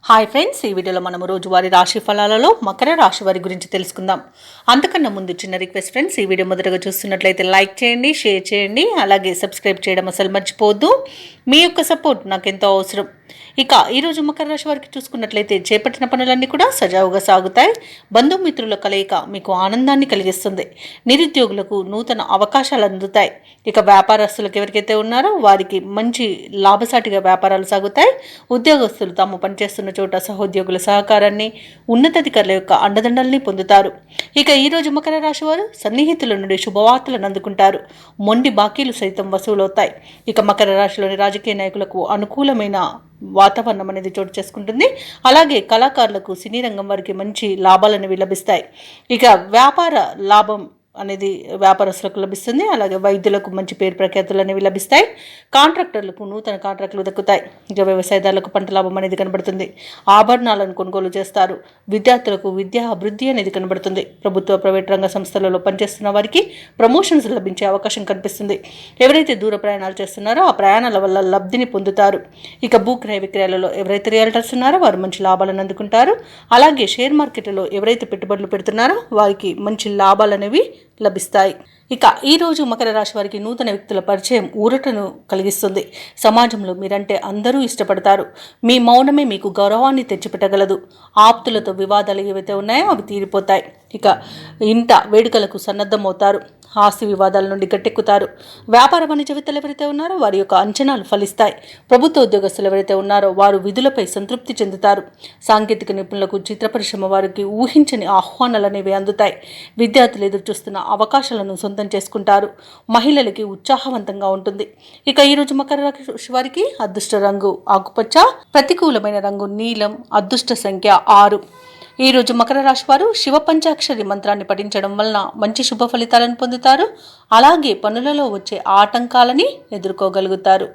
Hi friends, ఈ వీడియోలో మనము రోజువారీ రాశి ఫలాలలో మకర రాశి వారి గురించి తెలుసుకుందాం. అంతకన్నా ముందు చిన్న రిక్వెస్ట్ ఫ్రెండ్స్, ఈ వీడియో మొదటగా చూస్తున్నట్లయితే లైక్ చేయండి, షేర్ చేయండి, అలాగే సబ్స్క్రైబ్ చేయడం అసలు మర్చిపోవద్దు. మీ యొక్క సపోర్ట్ నాకు ఎంతో అవసరం. ఇక ఈరోజు మకర రాశి వారికి చూసుకున్నట్లయితే చేపట్టిన పనులన్నీ కూడా సజావుగా సాగుతాయి. బంధుమిత్రుల కలయిక మీకు ఆనందాన్ని కలిగిస్తుంది. నిరుద్యోగులకు నూతన అవకాశాలు అందుతాయి. ఇక వ్యాపారస్తులకు ఎవరికైతే ఉన్నారో వారికి మంచి లాభసాటిగా వ్యాపారాలు సాగుతాయి. ఉద్యోగస్తులు తాము పనిచేస్తున్న చోట సహోద్యోగుల సహకారాన్ని, ఉన్నతాధికారుల యొక్క అండదండల్ని పొందుతారు. ఇక ఈరోజు మకర రాశి వారు సన్నిహితుల నుండి శుభవార్తలను అందుకుంటారు. మొండి బాకీలు సైతం వసూలవుతాయి. ఇక మకర రాశిలోని రాజకీయ నాయకులకు అనుకూలమైన వాతావరణం అనేది చోటు చేసుకుంటుంది. అలాగే కళాకారులకు, సినీ రంగం వారికి మంచి లాభాలు అనేవి లభిస్తాయి. ఇక వ్యాపార లాభం అనేది వ్యాపారస్తులకు లభిస్తుంది. అలాగే వైద్యులకు మంచి పేరు ప్రఖ్యాతులు అనేవి లభిస్తాయి. కాంట్రాక్టర్లకు నూతన కాంట్రాక్టులు దక్కుతాయి. ఇక వ్యవసాయదారులకు పంట లాభం అనేది కనబడుతుంది. ఆభరణాలను కొనుగోలు చేస్తారు. విద్యార్థులకు విద్యా అభివృద్ధి అనేది కనబడుతుంది. ప్రభుత్వ, ప్రైవేట్ రంగ సంస్థలలో పనిచేస్తున్న వారికి ప్రమోషన్స్ లభించే అవకాశం కనిపిస్తుంది. ఎవరైతే దూర ప్రయాణాలు చేస్తున్నారో ఆ ప్రయాణాల వల్ల లబ్ధిని పొందుతారు. ఇక భూక్రయ విక్రయాలలో ఎవరైతే రియల్టర్స్ ఉన్నారో వారు మంచి లాభాలను అందుకుంటారు. అలాగే షేర్ మార్కెట్లో ఎవరైతే పెట్టుబడులు పెడుతున్నారో వారికి మంచి లాభాలు అనేవి లభిస్తాయి. ఇక ఈరోజు మకర రాశి వారికి నూతన వ్యక్తుల పరిచయం ఊరటను కలిగిస్తుంది. సమాజంలో మీరంటే అందరూ ఇష్టపడతారు. మీ మౌనమే మీకు గౌరవాన్ని తెచ్చిపెట్టగలదు. ఆప్తులతో వివాదాలు ఏవైతే ఉన్నాయో అవి తీరిపోతాయి. ఇక ఇంట వేడుకలకు సన్నద్ధమవుతారు. ఆస్తి వివాదాల నుండి గట్టెక్కుతారు. వ్యాపార వాణిజ్యవేత్తలు ఎవరైతే ఉన్నారో వారి యొక్క అంచనాలు ఫలిస్తాయి. ప్రభుత్వ ఉద్యోగస్తులు ఎవరైతే ఉన్నారో వారు విధులపై సంతృప్తి చెందుతారు. సాంకేతిక నిపుణులకు, చిత్ర పరిశ్రమ వారికి ఊహించని ఆహ్వానాలు అనేవి అందుతాయి. విద్యార్థులు ఎదురుచూస్తున్న అవకాశాలను సొంతం చేసుకుంటారు. మహిళలకి ఉత్సాహవంతంగా ఉంటుంది. ఇక ఈరోజు మకర రాశి వారికి అదృష్ట రంగు ఆకుపచ్చ, ప్రతికూలమైన రంగు నీలం, అదృష్ట సంఖ్య 6. ఈరోజు మకర రాశి వారు శివ పంచాక్షరి మంత్రాన్ని పఠించడం వలన మంచి శుభ ఫలితాలను పొందుతారు. అలాగే పనులలో వచ్చే ఆటంకాలని ఎదుర్కోగలుగుతారు.